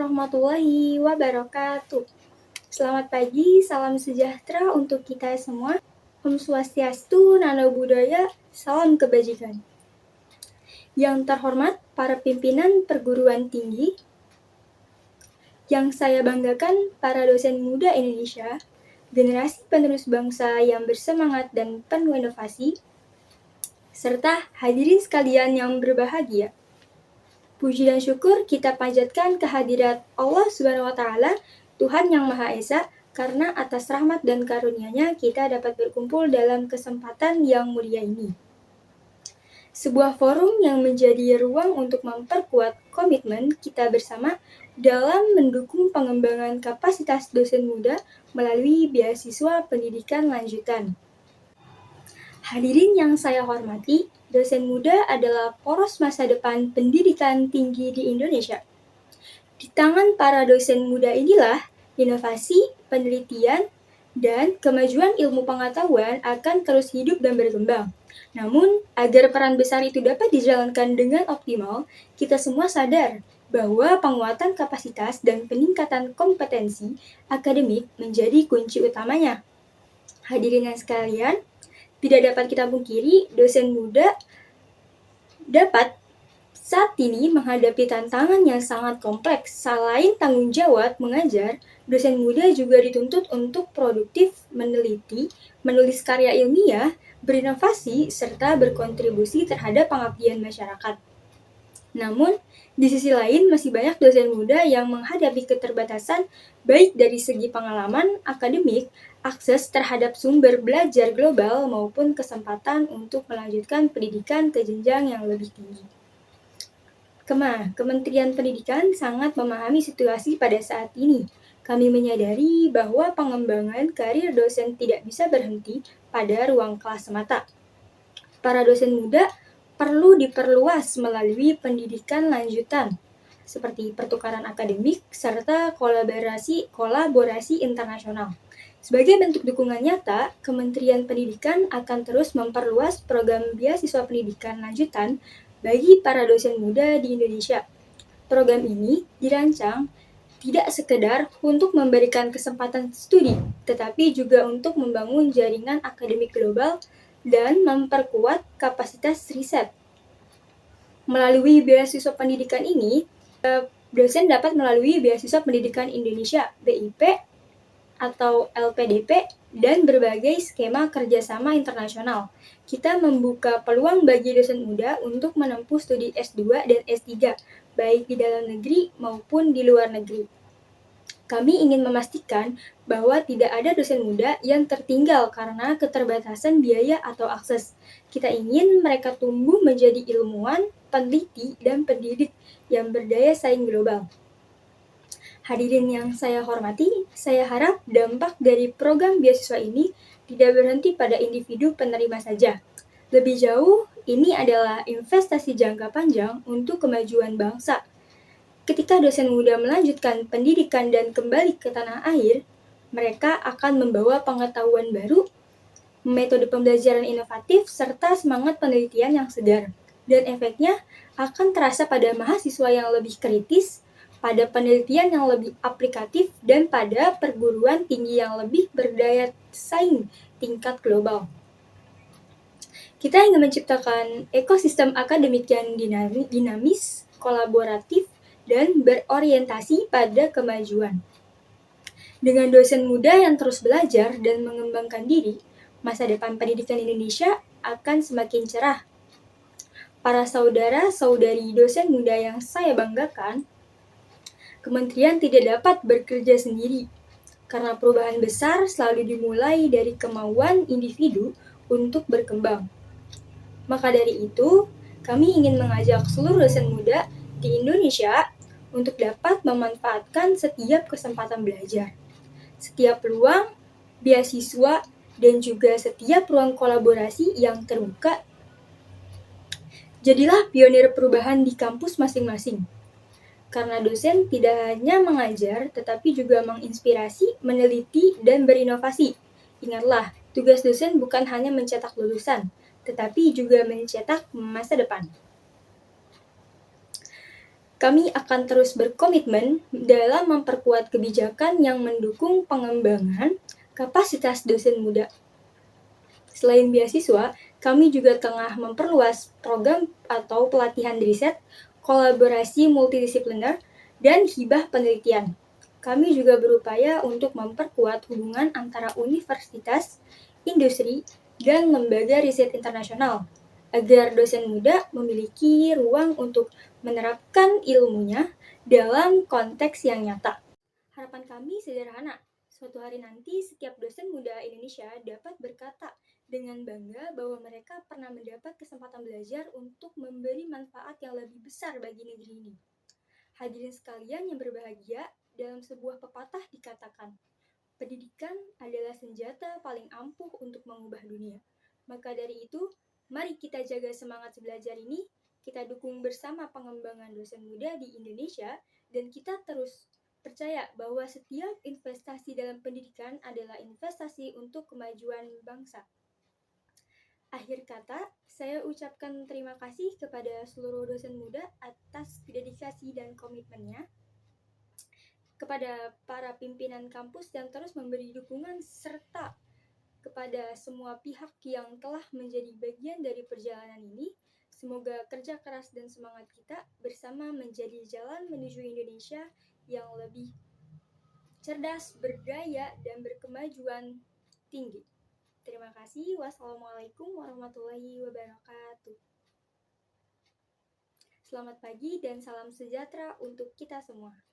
warahmatullahi wabarakatuh. Selamat pagi, salam sejahtera untuk kita semua. Om Swastiastu, Namo Buddhaya, salam kebajikan. Yang terhormat para pimpinan perguruan tinggi, yang saya banggakan para dosen muda Indonesia, generasi penerus bangsa yang bersemangat dan penuh inovasi, serta hadirin sekalian yang berbahagia. Puji dan syukur kita panjatkan kehadirat Allah Subhanahu wa Ta'ala, Tuhan yang Maha Esa, karena atas rahmat dan karunia-Nya kita dapat berkumpul dalam kesempatan yang mulia ini. Sebuah forum yang menjadi ruang untuk memperkuat komitmen kita bersama dalam mendukung pengembangan kapasitas dosen muda melalui beasiswa pendidikan lanjutan. Hadirin yang saya hormati, dosen muda adalah poros masa depan pendidikan tinggi di Indonesia. Di tangan para dosen muda inilah inovasi, penelitian, dan kemajuan ilmu pengetahuan akan terus hidup dan berkembang. Namun, agar peran besar itu dapat dijalankan dengan optimal, kita semua sadar bahwa penguatan kapasitas dan peningkatan kompetensi akademik menjadi kunci utamanya. Hadirin yang sekalian, tidak dapat kita pungkiri, dosen muda dapat saat ini menghadapi tantangan yang sangat kompleks. Selain tanggung jawab mengajar, dosen muda juga dituntut untuk produktif, meneliti, menulis karya ilmiah, berinovasi, serta berkontribusi terhadap pengabdian masyarakat. Namun, di sisi lain masih banyak dosen muda yang menghadapi keterbatasan baik dari segi pengalaman akademik, akses terhadap sumber belajar global, maupun kesempatan untuk melanjutkan pendidikan ke jenjang yang lebih tinggi. Kementerian Pendidikan sangat memahami situasi pada saat ini. Kami menyadari bahwa pengembangan karir dosen tidak bisa berhenti pada ruang kelas semata. Para dosen muda perlu diperluas melalui pendidikan lanjutan, seperti pertukaran akademik serta kolaborasi internasional. Sebagai bentuk dukungan nyata, Kementerian Pendidikan akan terus memperluas program beasiswa pendidikan lanjutan bagi para dosen muda di Indonesia. Program ini dirancang tidak sekedar untuk memberikan kesempatan studi, tetapi juga untuk membangun jaringan akademik global dan memperkuat kapasitas riset. Melalui beasiswa pendidikan ini, dosen dapat melalui beasiswa pendidikan Indonesia (BIP) atau LPDP dan berbagai skema kerjasama internasional. Kita membuka peluang bagi dosen muda untuk menempuh studi S2 dan S3, baik di dalam negeri maupun di luar negeri. Kami ingin memastikan bahwa tidak ada dosen muda yang tertinggal karena keterbatasan biaya atau akses. Kita ingin mereka tumbuh menjadi ilmuwan, peneliti, dan pendidik yang berdaya saing global. Hadirin yang saya hormati, saya harap dampak dari program beasiswa ini tidak berhenti pada individu penerima saja. Lebih jauh, ini adalah investasi jangka panjang untuk kemajuan bangsa. Ketika dosen muda melanjutkan pendidikan dan kembali ke tanah air, mereka akan membawa pengetahuan baru, metode pembelajaran inovatif, serta semangat penelitian yang segar. Dan efeknya akan terasa pada mahasiswa yang lebih kritis, pada penelitian yang lebih aplikatif, dan pada perguruan tinggi yang lebih berdaya saing tingkat global. Kita ingin menciptakan ekosistem akademik yang dinamis, kolaboratif, dan berorientasi pada kemajuan. Dengan dosen muda yang terus belajar dan mengembangkan diri, masa depan pendidikan Indonesia akan semakin cerah. Para saudara-saudari dosen muda yang saya banggakan, Kementerian tidak dapat bekerja sendiri, karena perubahan besar selalu dimulai dari kemauan individu untuk berkembang. Maka dari itu, kami ingin mengajak seluruh dosen muda di Indonesia untuk dapat memanfaatkan setiap kesempatan belajar, setiap peluang, beasiswa, dan juga setiap ruang kolaborasi yang terbuka. Jadilah pionir perubahan di kampus masing-masing. Karena dosen tidak hanya mengajar, tetapi juga menginspirasi, meneliti, dan berinovasi. Ingatlah, tugas dosen bukan hanya mencetak lulusan, tetapi juga mencetak masa depan. Kami akan terus berkomitmen dalam memperkuat kebijakan yang mendukung pengembangan kapasitas dosen muda. Selain beasiswa, kami juga tengah memperluas program atau pelatihan riset, kolaborasi multidisipliner, dan hibah penelitian. Kami juga berupaya untuk memperkuat hubungan antara universitas, industri, dan lembaga riset internasional, agar dosen muda memiliki ruang untuk menerapkan ilmunya dalam konteks yang nyata. Harapan kami sederhana, suatu hari nanti setiap dosen muda Indonesia dapat berkata dengan bangga bahwa mereka pernah mendapat kesempatan belajar untuk memberi manfaat yang lebih besar bagi negeri ini. Hadirin sekalian yang berbahagia, dalam sebuah pepatah dikatakan, pendidikan adalah senjata paling ampuh untuk mengubah dunia. Maka dari itu, mari kita jaga semangat belajar ini, kita dukung bersama pengembangan dosen muda di Indonesia, dan kita terus percaya bahwa setiap investasi dalam pendidikan adalah investasi untuk kemajuan bangsa. Akhir kata, saya ucapkan terima kasih kepada seluruh dosen muda atas dedikasi dan komitmennya, kepada para pimpinan kampus yang terus memberi dukungan, serta kepada semua pihak yang telah menjadi bagian dari perjalanan ini. Semoga kerja keras dan semangat kita bersama menjadi jalan menuju Indonesia yang lebih cerdas, berdaya, dan berkemajuan tinggi. Terima kasih. Wassalamualaikum warahmatullahi wabarakatuh. Selamat pagi dan salam sejahtera untuk kita semua.